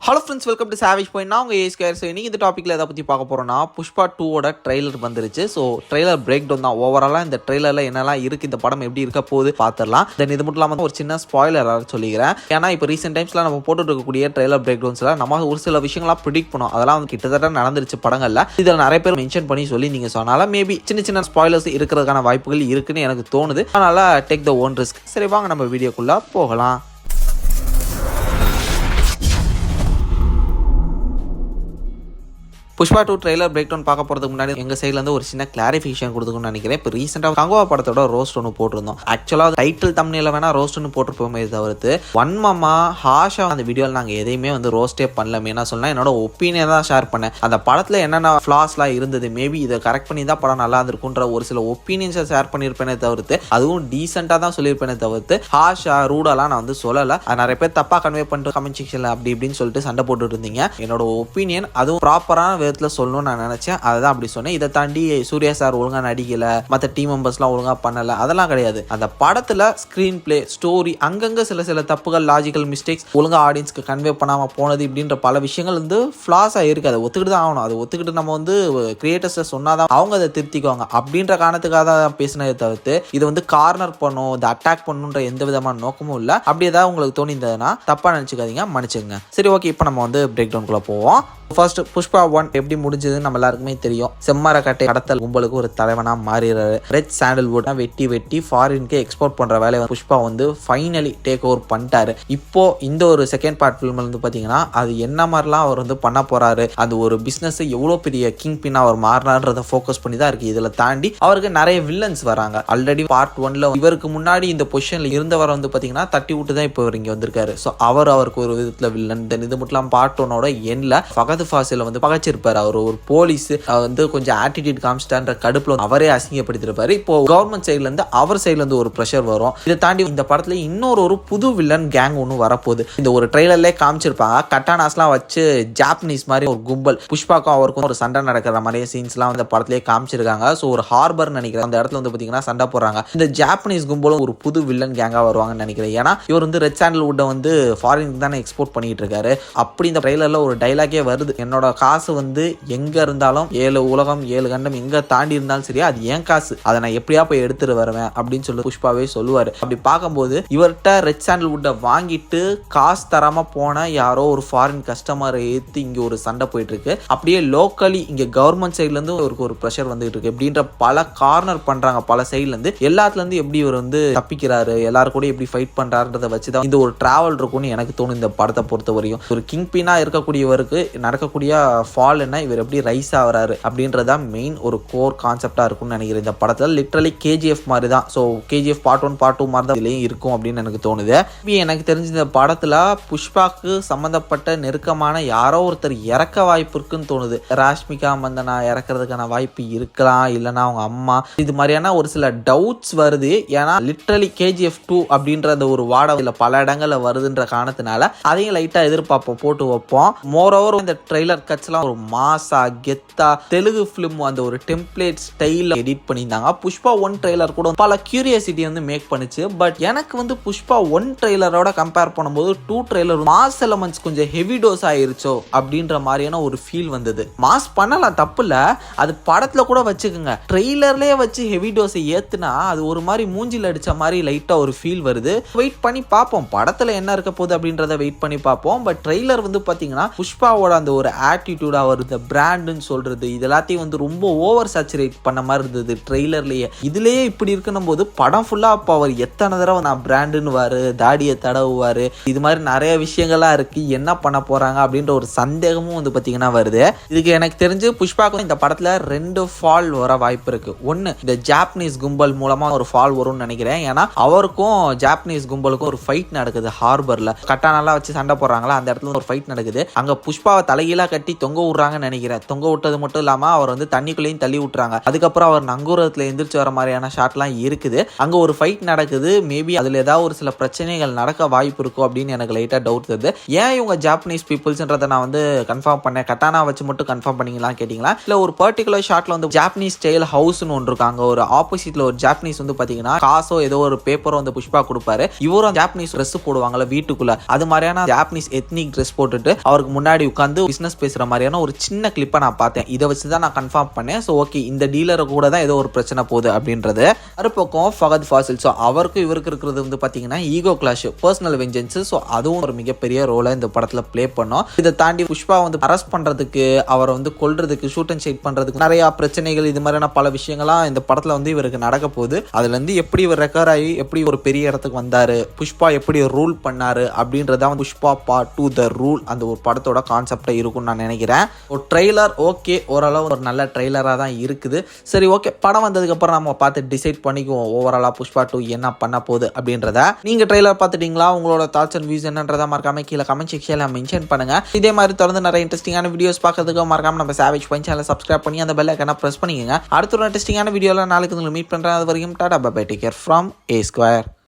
Hello friends, welcome to savage point. நான் உங்கள் ஏஸ்கேர். So இன்றைக்கி இந்த டாப்பிக்கில் எதை பற்றி பார்க்க போகிறோன்னா, புஷ்பா 2ஓட ட்ரெய்லர் வந்துருச்சு. ஸோ ட்ரெய்லர் பிரேக் டவுன் தான். ஓவராலாக இந்த ட்ரெய்லரில் என்னெல்லாம் இருக்குது, இந்த படம் எப்படி இருக்க போகுது பார்த்துடலாம். தென் இது மட்டும் இல்லாமல் ஒரு சின்ன ஸ்பாயிலர் சொல்லிக்கிறேன். ஏன்னா இப்போ ரீசெண்ட் டைம்ஸில் நம்ம போட்டுட்டு இருக்கக்கூடிய ட்ரெய்லர் பிரேக் டவுன்ஸில் நம்ம ஒரு சில விஷயங்களாம் ப்ரிடிக்ட் பண்ணோம். அதெல்லாம் வந்து கிட்டத்தட்ட நடந்துருச்சு படங்களில். இதில் நிறைய பேர் மென்ஷன் பண்ணி சொல்லி நீங்கள் சொன்னால மேபி சின்ன ஸ்பாயிலர்ஸ் இருக்கிறதுக்கான வாய்ப்புகள் இருக்குன்னு எனக்கு தோணுது. அதனால் டேக் த ஓன் ரிஸ்க். சரி, வாங்க நம்ம வீடியோக்குள்ளே போகலாம். புஷ்பா 2 ட்ரெய்லர் பிரேக் டவுன் பார்க்க போகிறதுக்கு முன்னாடி எங்கள் சைட்லேருந்து ஒரு சின்ன கிளாரிஃபிகேஷன் கொடுத்துக்கணும்னு நினைக்கிறேன். இப்போ ரீசெண்டாக கங்கோவா படத்தோட ரோஸ்ட் ஒன்று போட்டிருந்தோம். ஆக்சுவலாக டைட்டில் தம்ப்நெயில்ல வேணா ரோஸ்ட் ஒன்று போட்டிருப்போமே தவிர்த்து வன்மமா ஹாஷா அந்த வீடியோவில் நாங்கள் எதையுமே வந்து ரோஸ்டே பண்ணலாமே. என்ன சொன்னால் என்னோட ஒப்பீனியன் தான் ஷேர் பண்ணேன். அந்த படத்தில் என்னென்ன ஃப்ளாஸ்லாம் இருந்தது, மேபி இதை கரெக்ட் பண்ணி தான் படம் நல்லா இருந்திருக்குன்ற ஒரு சில ஒப்பீனியன்ஸை ஷேர் பண்ணியிருப்பேனே தவிர்த்து, அதுவும் டீசெண்டாக தான் சொல்லியிருப்பேனே தவிர்த்து ஹாஷா ரூடாலாம் நான் வந்து சொல்லலை. அது நிறைய பேர் தப்பாக கன்வே பண்ணிட்டு கமெண்ட் செக்ஷனில் அப்படி இப்படின்னு சொல்லிட்டு சண்டை போட்டுட்டு இருந்தீங்க. என்னோட ஒப்பீனியன் அதுவும் ப்ராப்பரான விதத்தில் சொல்லணும்னு நான் நினைச்சேன். அதுதான் அப்படி சொன்னேன். இதை தாண்டி சூர்யா சார் ஒழுங்கா நடிக்கல, மற்ற டீம் மெம்பர்ஸ்லாம் ஒழுங்கா பண்ணல, அதெல்லாம் கிடையாது. அந்த படத்துல ஸ்கிரீன் பிளே, ஸ்டோரி, அங்கங்க சில தப்புகள், லாஜிக்கல் மிஸ்டேக்ஸ், ஒழுங்கா ஆடியன்ஸ்க்கு கன்வே பண்ணாம போனது இப்படின்ற பல விஷயங்கள் வந்து ஃபிளாஸா இருக்கு. அதை ஒத்துக்கிட்டு தான் ஆகணும். அதை ஒத்துக்கிட்டு நம்ம வந்து கிரியேட்டர்ஸ் சொன்னாதான் அவங்க அதை திருத்திக்குவாங்க அப்படின்ற காரணத்துக்காக தான் பேசினதை தவிர்த்து இது வந்து கார்னர் பண்ணும், இதை அட்டாக் பண்ணுன்ற எந்த விதமான நோக்கமும் இல்லை. அப்படி ஏதாவது உங்களுக்கு தோணிந்ததுன்னா தப்பா நினைச்சுக்காதீங்க, மன்னிச்சுங்க. சரி, ஓகே, இப்போ நம்ம வந்து பிரேக் டவுனுக்குள்ள போவோம். ஃபர்ஸ்ட் புஷ்பா 1 எப்படி முடிஞ்சதுன்னு நம்ம எல்லாருக்குமே தெரியும். செம்மர கட்டை கடத்தல் கும்பலுக்கு ஒரு தலைவனா மாறிடுறாரு. ரெட் சாண்டல்வுட் வெட்டி ஃபாரினுக்கு எக்ஸ்போர்ட் பண்ற வேலையை புஷ்பா வந்து ஃபைனலி டேக் ஓவர் பண்ணிட்டாரு. இப்போ இந்த ஒரு செகண்ட் பார்ட் ஃபிலிம் வந்து பாத்தீங்கன்னா அது என்ன மாதிரிலாம் அவர் வந்து பண்ண போறாரு, அது ஒரு பிசினஸ் எவ்வளவு பெரிய கிங் பின்னா அவர் மாறினார்ன்றத ஃபோக்கஸ் பண்ணி தான் இருக்கு. இதுல தாண்டி அவருக்கு நிறைய வில்லன்ஸ் வராங்க. ஆல்ரெடி பார்ட் 1ல இவருக்கு முன்னாடி இந்த பொசிஷன்ல இருந்தவர் வந்து பாத்தீங்கன்னா தட்டி விட்டு தான் இப்போ இவர் இங்க வந்திருக்காரு. ஸோ அவருக்கு ஒரு விதத்துல வில்லன். தென் இது மட்டும் இல்லாமல் பார்ட் 1ஓட எண்ட்ல ஃபாசில வந்து பகச்சிருப்பாரு. அவர் ஒரு போலீஸ் வந்து கொஞ்சம் ஆட்டிடியூட் காமிச்சிட்டான்ற கடுப்புல அவரே அசிங்கப்படுத்திருப்பாரு. இப்போ கவர்மெண்ட் சைட்ல இருந்து அவர் சைட்ல இருந்து ஒரு பிரஷர் வரும். இதை தாண்டி இந்த படத்துல இன்னொரு புது வில்லன் கேங் ஒன்று வரப்போகுது. இந்த ஒரு ட்ரெய்லர்லேயே காமிச்சிருப்பாங்க. கட்டானாஸ்லாம் வச்சு ஜாப்பனீஸ் மாதிரி ஒரு கும்பல் புஷ்பாக்கும் அவருக்கும் ஒரு சண்டை நடக்கிற மாதிரியே சீன்ஸ்லாம் இந்த படத்திலேயே காமிச்சிருக்காங்க. ஸோ ஒரு ஹார்பர் நினைக்கிறேன், அந்த இடத்துல வந்து பார்த்தீங்கன்னா சண்டை போடுறாங்க. இந்த ஜாப்பனீஸ் கும்பலும் ஒரு புது வில்லன் கேங்கா வருவாங்கன்னு நினைக்கிறேன். ஏன்னா இவர் வந்து ரெட் சாண்டல்வுட்டை வந்து ஃபாரினுக்கு தானே எக்ஸ்போர்ட் பண்ணிட்டு இருக்காரு. அப்படி இந்த ட்ரெய்லர்ல ஒரு டைலாகே வருது, என்னோட காசு வந்து எங்க இருந்தாலும் 7 உலகம் 7 கண்டம் எங்க தாண்டி இருந்தாலும் சரி, அது ஏன் காசு, அதை நான் எப்படியா போய் எடுத்துட்டு வருவேன் அப்படின்னு சொல்லி புஷ்பாவே சொல்லுவாரு. அப்படி பார்க்கும்போது இவர்கிட்ட ரெட் சாண்டல்வுட்டை வாங்கிட்டு காசு தராம போன யாரோ ஒரு ஃபாரின் கஸ்டமரை ஏற்றி இங்க ஒரு சண்டை போயிட்டு இருக்கு. அப்படியே லோக்கலி இங்க கவர்மெண்ட் சைட்ல இருந்து ஒரு ப்ரெஷர் வந்துட்டு இருக்கு. அப்படின்ற பல கார்னர் பண்றாங்க. பல சைட்ல இருந்து எல்லாத்துல இருந்து எப்படி இவர் வந்து தப்பிக்கிறாரு, எல்லாரும் கூட எப்படி ஃபைட் பண்றாருன்றதை வச்சுதான் இந்த ஒரு டிராவல் இருக்கும்னு எனக்கு தோணும். இந்த படத்தை பொறுத்த வரையும் ஒரு கிங் பின்னா இருக்கக்கூடியவருக்கு நடக்கக்கூடிய ஃபால் என்ன, இவர் எப்படி ரைஸ் ஆகிறாரு அப்படின்றதா மெயின் ஒரு கோர் கான்செப்டா இருக்கும்னு நினைக்கிறேன். இந்த படத்தில் லிட்டரலி கேஜிஎஃப் மாதிரி தான். ஸோ கேஜிஎஃப் பார்ட் 1 பார்ட் 2 மாதிரி தான் இதுலேயும் இருக்கும் அப்படின்னு எனக்கு தோணுது. எனக்கு தெரிஞ்ச இந்த படத்தில் புஷ்பாக்கு சம்மந்தப்பட்ட நெருக்கமான யாரோ ஒருத்தர் இறக்க வாய்ப்பு இருக்குன்னு தோணுது. ராஷ்மிகா மந்தனா இறக்கிறதுக்கான வாய்ப்பு இருக்கலாம், இல்லைன்னா அவங்க அம்மா, இது மாதிரியான ஒரு சில டவுட்ஸ் வருது. ஏன்னா லிட்டரலி கேஜிஎஃப் 2 அப்படின்ற அந்த ஒரு வாடகையில் பல இடங்களில் வருதுன்ற காரணத்தினால அதையும் லைட்டாக எதிர்பார்ப்போம், போட்டு வைப்போம். மோரோவர் இந்த ட்ரெய்லர் கட்ஸ்லாம் ஒரு மாசா கெத்தா தெலுங்கு ஃபிலிம் அந்த ஒரு டெம்ப்ளேட் ஸ்டைல்ல எடிட் பண்ணியிருந்தாங்க. புஷ்பா 1 ட்ரெய்லர் கூட பல கியூரியாசிட்டி வந்து மேக் பண்ணுச்சு. பட் எனக்கு வந்து புஷ்பா 1 ட்ரெய்லரோட கம்பேர் பண்ணும்போது 2 ட்ரெய்லர் மாஸ் எலமெண்ட்ஸ் கொஞ்சம் ஹெவி டோஸ் ஆயிருச்சோ அப்படின்ற மாதிரியான ஒரு ஃபீல் வந்தது. மாஸ் பண்ணலாம், தப்பு இல்ல, அது படத்துல கூட வச்சுக்கோங்க. ட்ரெய்லர்லயே வச்சு ஹெவி டோஸை ஏத்துனா அது ஒரு மாதிரி மூஞ்சில் அடிச்ச மாதிரி லைட்டா ஒரு ஃபீல் வருது. வெயிட் பண்ணி பார்ப்போம், படத்துல என்ன இருக்க போகுது அப்படின்றத வெயிட் பண்ணி பார்ப்போம். பட் ட்ரெய்லர் வந்து பாத்தீங்கன்னா புஷ்பாவோட அந்த ஒரு ஆட்டிடியூட், அவர் இந்த பிராண்டுன்னு சொல்றது இது எல்லாத்தையும் வந்து ரொம்ப ஓவர் சேச்சுரேட் பண்ண மாதிரி இருந்தது ட்ரெய்லர்லயே. இதுலயே இப்படி இருக்கணும் போது படம் ஃபுல்லா அப்போ அவர் எத்தனை தடவை நான் பிராண்டுன்னு வாரு, தாடியை தடவுவாரு, இது மாதிரி நிறைய விஷயங்கள்லாம் இருக்கு, என்ன பண்ண போறாங்க அப்படின்ற ஒரு சந்தேகமும் வந்து பாத்தீங்கன்னா வருது. இதுக்கு எனக்கு தெரிஞ்சு புஷ்பாக்கும் இந்த படத்துல 2 ஃபால் வர வாய்ப்பு இருக்கு. ஒன்னு, இந்த ஜாப்பனீஸ் கும்பல் மூலமா ஒரு ஃபால் வரும்னு நினைக்கிறேன். ஏன்னா அவருக்கும் ஜாப்பனீஸ் கும்பலுக்கும் ஒரு ஃபைட் நடக்குது ஹார்பர்ல. கட்டானெல்லாம் வச்சு சண்டை போடுறாங்களா, அந்த இடத்துல ஒரு ஃபைட் நடக்குது. அங்க புஷ்பாவை தலை தலையில கட்டி தொங்க விடுறாங்கன்னு நினைக்கிறேன். தொங்க விட்டது மட்டும் இல்லாம அவர் வந்து தண்ணிக்குள்ளேயும் தள்ளி விட்டுறாங்க. அதுக்கப்புறம் அவர் நங்கூரத்துல எந்திரிச்சு வர மாதிரியான ஷாட்லாம் இருக்குது. அங்க ஒரு ஃபைட் நடக்குது. மேபி அதுல ஏதாவது ஒரு சில பிரச்சனைகள் நடக்க வாய்ப்பு இருக்கும் அப்படின்னு எனக்கு லைட்டா டவுட் வருது. ஏன் இவங்க ஜாப்பனீஸ் பீப்புள்ஸ்ன்றதை நான் வந்து கன்ஃபார்ம் பண்ணேன். கட்டானா வச்சு மட்டும் கன்ஃபார்ம் பண்ணிக்கலாம் கேட்டிங்களா, இல்லை ஒரு பர்டிகுலர் ஷாட்ல வந்து ஜாப்பனீஸ் ஸ்டைல் ஹவுஸ்னு ஒன்று இருக்காங்க. ஒரு ஆப்போசிட்ல ஒரு ஜாப்பனீஸ் வந்து பார்த்தீங்கன்னா காசோ ஏதோ ஒரு பேப்பரோ வந்து புஷ்பா கொடுப்பாரு. இவரும் ஜாப்பனீஸ் ட்ரெஸ் போடுவாங்கல்ல வீட்டுக்குள்ள, அது மாதிரியான ஜாப்பனீஸ் எத்னிக் ட்ரெஸ் போட்டுட்டு அவருக்கு முன்னாடி உட்காந்து பிசினஸ் பேசுற மாதிரியான ஒரு சின்ன கிளிப்பை நான் பார்த்தேன். இதை வச்சு தான் நான் கன்ஃபார்ம் பண்ணேன். ஸோ ஓகே, இந்த டீலரை கூட தான் ஏதோ ஒரு பிரச்சனை போகுது அப்படின்றது. மறுபக்கம் ஃபகத் ஃபாசில், ஸோ அவருக்கும் இவருக்கு இருக்கிறது வந்து பார்த்தீங்கன்னா ego clash, personal vengeance. So அதுவும் ஒரு மிகப்பெரிய ரோலை இந்த படத்தில் ப்ளே பண்ணோம். இதை தாண்டி புஷ்பா வந்து அரெஸ்ட் பண்ணுறதுக்கு, அவரை வந்து கொல்றதுக்கு, ஷூட் அண்ட் ஷைட் பண்ணுறதுக்கு நிறைய பிரச்சனைகள், இது மாதிரியான பல விஷயங்கள்லாம் இந்த படத்தில் வந்து இவருக்கு நடக்க போகுது. அதுலேருந்து எப்படி இவர் ரெக்கவர் ஆகி எப்படி ஒரு பெரிய இடத்துக்கு வந்தார், புஷ்பா எப்படி ரூல் பண்ணார் அப்படின்றதான் புஷ்பா பார்ட் 2 த ரூல் அந்த ஒரு படத்தோட கான்செப்டாக இருக்கும்னு நான் நினைக்கிறேன். ஒரு ட்ரெய்லர் ஓகே, ஓரளவு ஒரு நல்ல ட்ரெய்லராக தான் இருக்குது. சரி ஓகே, படம் வந்ததுக்கப்புறம் நம்ம பார்த்து டிசைட் பண்ணிக்குவோம் ஓவராலாக புஷ்பா 2 என்ன பண்ண போகுது அப்படின்றத. நீங்கள் ட்ரெய்லர் பார்த்துட்டீங்களா? உங்களோட தாட்ஸ் அண்ட் வியூஸ் என்னன்றதை மறக்காம கீழே கமெண்ட் செக்ஷனில் மென்ஷன் பண்ணுங்க. இதே மாதிரி தொடர்ந்து நிறைய இன்ட்ரெஸ்டிங்கான வீடியோஸ் பார்க்கறதுக்கு மறக்காம நம்ம சேவேஜ் பாயிண்ட் சேனலை சப்ஸ்கிரைப் பண்ணி அந்த பெல் ஐகானை பிரஸ் பண்ணிக்கங்க. அடுத்த ஒரு இன்ட்ரெஸ்டிங்கான வீடியோவில் நாளைக்கு உங்களை மீட் பண்ணுறேன். அது வரைக்கும் tata bye bye, take care from A Square.